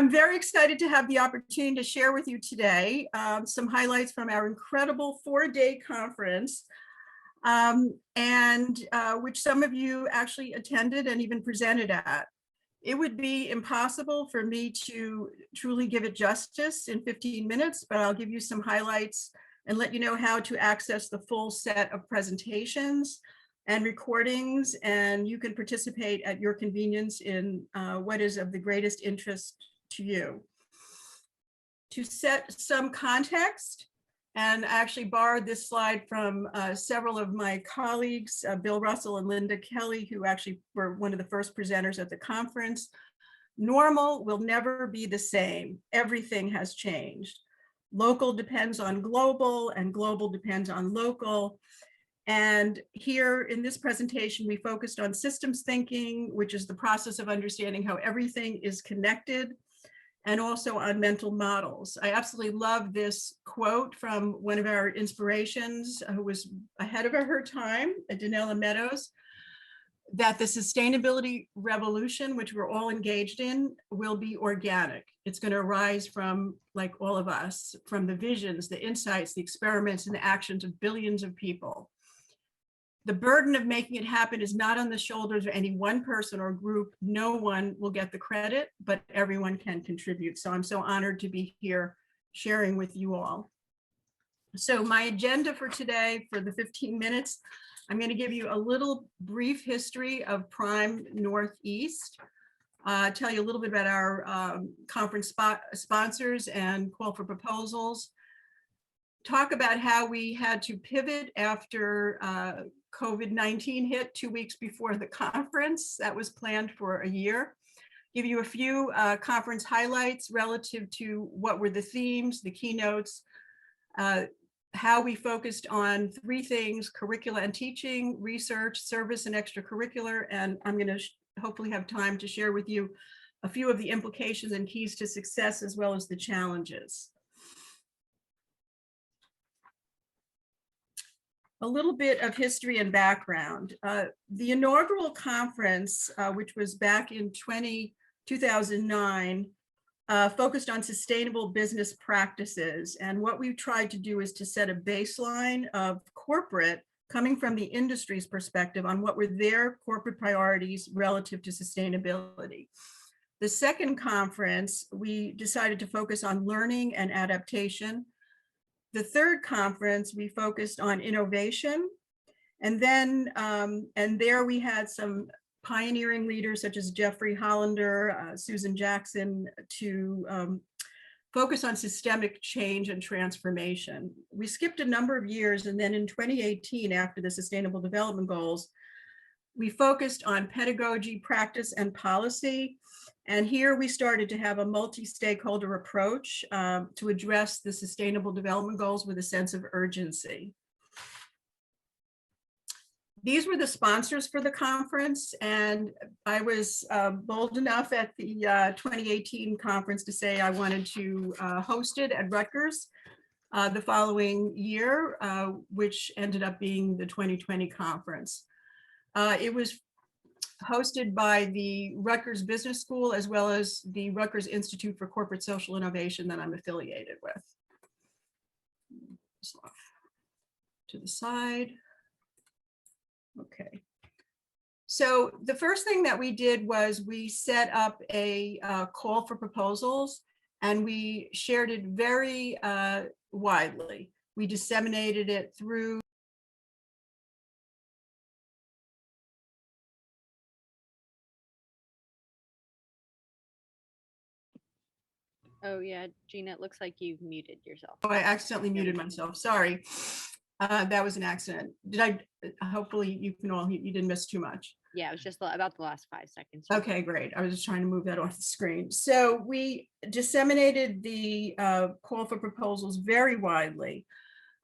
I'm very excited to have the opportunity to share with you today some highlights from our incredible 4-day conference, which some of you actually attended and even presented at. It would be impossible for me to truly give it justice in 15 minutes, but I'll give you some highlights and let you know how to access the full set of presentations and recordings, and you can participate at your convenience in what is of the greatest interest to you. To set some context, and I actually borrowed this slide from several of my colleagues, Bill Russell and Linda Kelly, who actually were one of the first presenters at the conference. Normal will never be the same. Everything has changed. Local depends on global, and global depends on local. And here in this presentation, we focused on systems thinking, which is the process of understanding how everything is connected, and also on mental models. I absolutely love this quote from one of our inspirations, who was ahead of her time, Danella Meadows, that the sustainability revolution, which we're all engaged in, will be organic. It's going to arise from, like all of us, from the visions, the insights, the experiments, and the actions of billions of people. The burden of making it happen is not on the shoulders of any one person or group. No one will get the credit, but everyone can contribute. So I'm so honored to be here sharing with you all. So my agenda for today, for the 15 minutes, I'm going to give you a little brief history of Prime Northeast, tell you a little bit about our conference sponsors and call for proposals, talk about how we had to pivot after COVID-19 hit 2 weeks before the conference that was planned for a year. Give you a few conference highlights relative to what were the themes, the keynotes, how we focused on 3 things: curricula and teaching, research, service, and extracurricular. And I'm going to hopefully have time to share with you a few of the implications and keys to success, as well as the challenges. A little bit of history and background. The inaugural conference, which was back in 2009, focused on sustainable business practices. And what we tried to do is to set a baseline of corporate, coming from the industry's perspective, on what were their corporate priorities relative to sustainability. The second conference, we decided to focus on learning and adaptation. The third conference, we focused on innovation. And then, and there we had some pioneering leaders such as Jeffrey Hollander, Susan Jackson, to focus on systemic change and transformation. We skipped a number of years, and then in 2018, after the Sustainable Development Goals, we focused on pedagogy, practice, and policy. And here we started to have a multi-stakeholder approach to address the Sustainable Development Goals with a sense of urgency. These were the sponsors for the conference, and I was bold enough at the 2018 conference to say I wanted to host it at Rutgers the following year, which ended up being the 2020 conference. It was hosted by the Rutgers Business School, as well as the Rutgers Institute for Corporate Social Innovation that I'm affiliated with. To the side. Okay. So the first thing that we did was we set up a call for proposals, and we shared it very widely. We disseminated it through Oh yeah, Gina, it looks like you've muted yourself. Oh, I accidentally muted myself. Sorry. That was an accident. Did I? Hopefully you can all, you didn't miss too much. Yeah, it was just about the last 5 seconds. Okay, great. I was just trying to move that off the screen. So we disseminated the call for proposals very widely.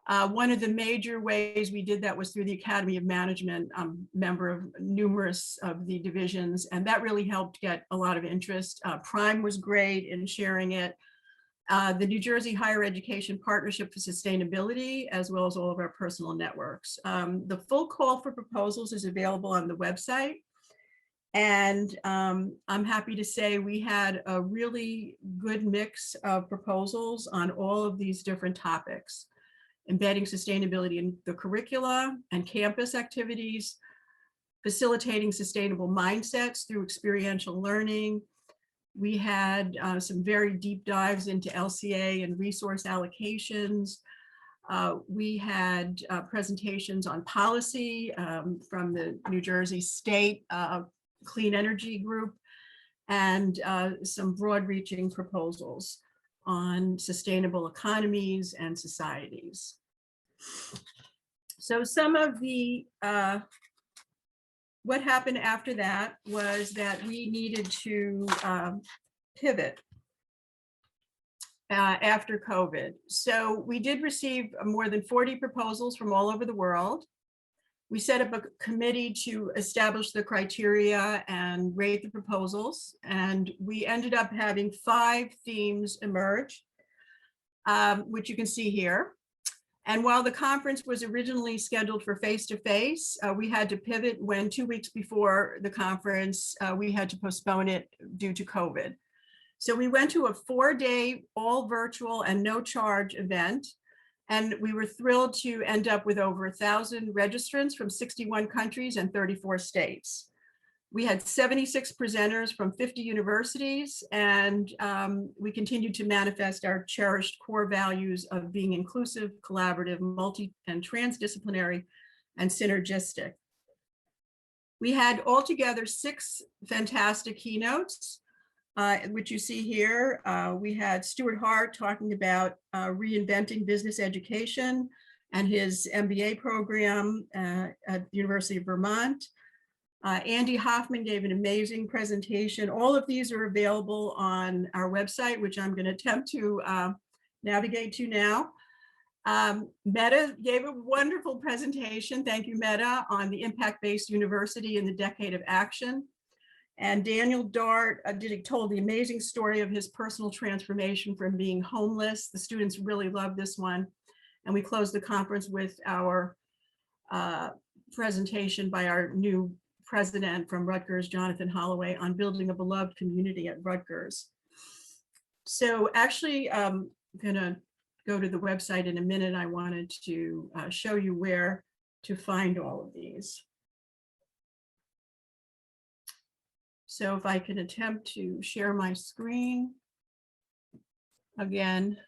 One of the major ways we did that was through the Academy of Management. I'm a member of numerous of the divisions, and that really helped get a lot of interest. Prime was great in sharing it. The New Jersey Higher Education Partnership for Sustainability, as well as all of our personal networks. The full call for proposals is available on the website. And I'm happy to say we had a really good mix of proposals on all of these different topics: embedding sustainability in the curricula and campus activities, facilitating sustainable mindsets through experiential learning. We had some very deep dives into LCA and resource allocations. We had presentations on policy from the New Jersey State Clean Energy Group, and some broad-reaching proposals on sustainable economies and societies. So some of the, what happened after that was that we needed to pivot after COVID. So we did receive more than 40 proposals from all over the world. We set up a committee to establish the criteria and rate the proposals. And we ended up having 5 themes emerge, which you can see here. And while the conference was originally scheduled for face-to-face, we had to pivot when 2 weeks before the conference, we had to postpone it due to COVID. So we went to a 4-day, all virtual and no charge event. And we were thrilled to end up with over 1,000 registrants from 61 countries and 34 states. We had 76 presenters from 50 universities, and we continued to manifest our cherished core values of being inclusive, collaborative, multi and transdisciplinary, and synergistic. We had altogether 6 fantastic keynotes, which you see here. We had Stuart Hart talking about reinventing business education and his MBA program at the University of Vermont. Andy Hoffman gave an amazing presentation. All of these are available on our website, which I'm going to attempt to navigate to now. Meta gave a wonderful presentation. Thank you, Meta, on the impact-based university in the decade of action. And Daniel Dart told the amazing story of his personal transformation from being homeless. The students really loved this one. And we closed the conference with our presentation by our new president from Rutgers, Jonathan Holloway, on building a beloved community at Rutgers. So actually, I'm gonna go to the website in a minute. I wanted to show you where to find all of these. So if I can attempt to share my screen again.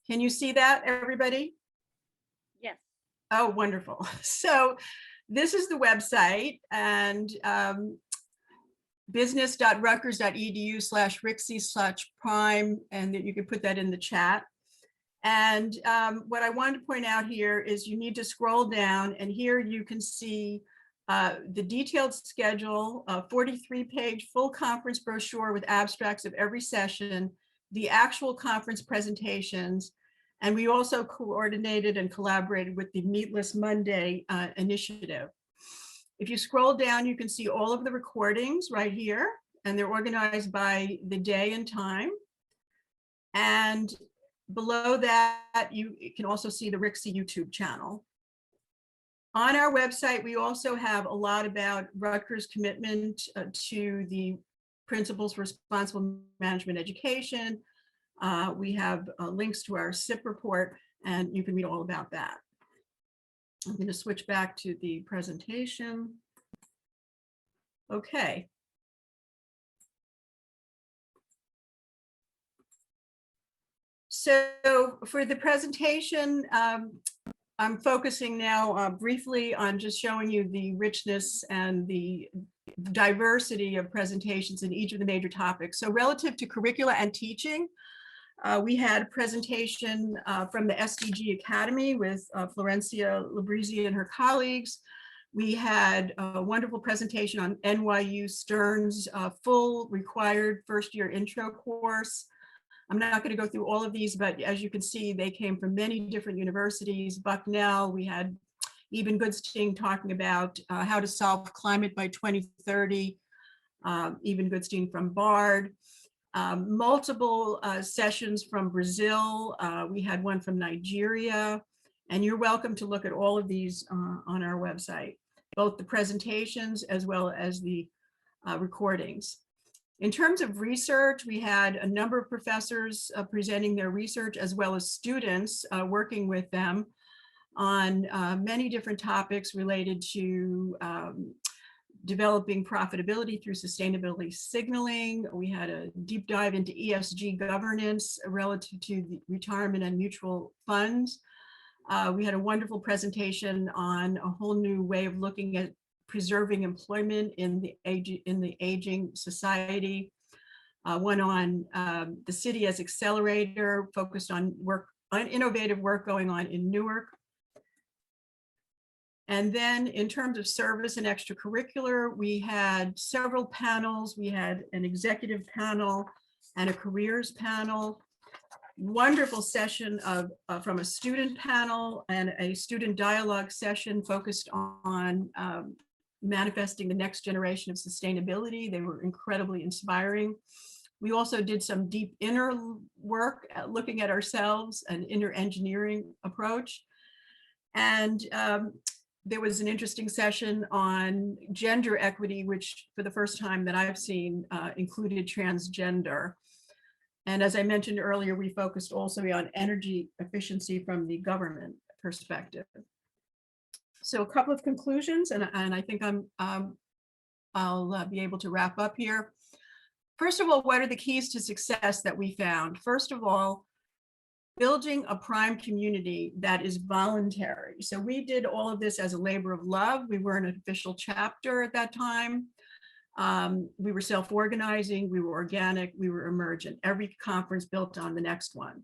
Can you see that, everybody? Yes. Oh, wonderful. So this is the website, and business.rutgers.edu/rixey/prime, and that you can put that in the chat. And what I wanted to point out here is you need to scroll down, and here you can see the detailed schedule, a 43-page full conference brochure with abstracts of every session, the actual conference presentations, and we also coordinated and collaborated with the Meatless Monday initiative. If you scroll down, you can see all of the recordings right here, and they're organized by the day and time. And below that, you can also see the Rixey YouTube channel. On our website, we also have a lot about Rutgers' commitment to the principles for responsible management education. We have links to our SIP report, and you can read all about that. I'm going to switch back to the presentation. Okay. So for the presentation, I'm focusing now briefly on just showing you the richness and the diversity of presentations in each of the major topics. So relative to curricula and teaching, we had a presentation from the SDG Academy with Florencia Labrizzi and her colleagues. We had a wonderful presentation on NYU Stern's full required first-year intro course. I'm not going to go through all of these, but as you can see, they came from many different universities. Bucknell, we had Eben Goodstein talking about how to solve climate by 2030. Eben Goodstein from Bard. Multiple sessions from Brazil. We had one from Nigeria. And you're welcome to look at all of these on our website. both the presentations as well as the recordings. In terms of research, we had a number of professors presenting their research, as well as students working with them on many different topics related to developing profitability through sustainability signaling. We had a deep dive into ESG governance relative to the retirement and mutual funds. We had a wonderful presentation on a whole new way of looking at preserving employment in the aging society. One on the city as accelerator, focused on innovative work going on in Newark. And then in terms of service and extracurricular, we had several panels. We had an executive panel and a careers panel. Wonderful session from a student panel and a student dialogue session focused on manifesting the next generation of sustainability. They were incredibly inspiring. We also did some deep inner work at looking at ourselves, an inner engineering approach. And there was an interesting session on gender equity, which for the first time that I've seen included transgender. And as I mentioned earlier, we focused also on energy efficiency from the government perspective. So a couple of conclusions, and I think I'll be able to wrap up here. First of all, what are the keys to success that we found? First of all, building a prime community that is voluntary. So we did all of this as a labor of love. We weren't an official chapter at that time. We were self-organizing, we were organic, we were emergent. Every conference built on the next one.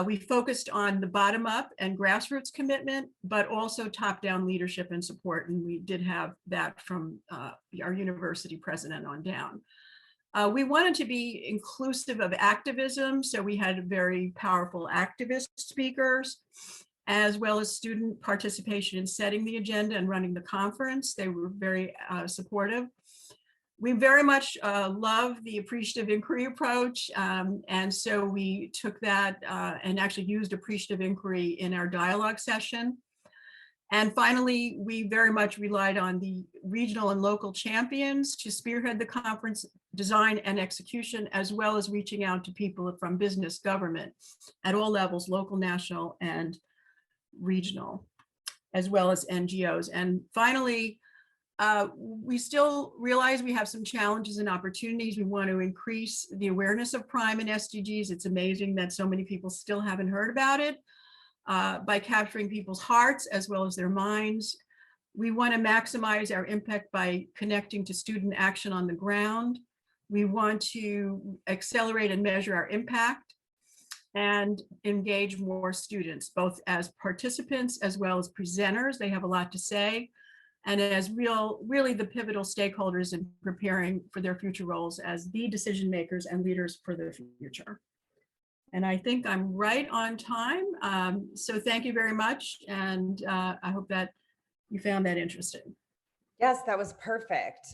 We focused on the bottom-up and grassroots commitment, but also top-down leadership and support. And we did have that from our university president on down. We wanted to be inclusive of activism, so we had very powerful activist speakers, as well as student participation in setting the agenda and running the conference. They were very supportive. We very much love the appreciative inquiry approach, and so we took that and actually used appreciative inquiry in our dialogue session. And finally, we very much relied on the regional and local champions to spearhead the conference design and execution, as well as reaching out to people from business, government at all levels, local, national, and regional, as well as NGOs. And finally, we still realize we have some challenges and opportunities. We want to increase the awareness of Prime and SDGs. It's amazing that so many people still haven't heard about it. By capturing people's hearts as well as their minds. We want to maximize our impact by connecting to student action on the ground. We want to accelerate and measure our impact and engage more students, both as participants as well as presenters. They have a lot to say, and as really the pivotal stakeholders in preparing for their future roles as the decision makers and leaders for the future. And I think I'm right on time. So thank you very much. And I hope that you found that interesting. Yes, that was perfect.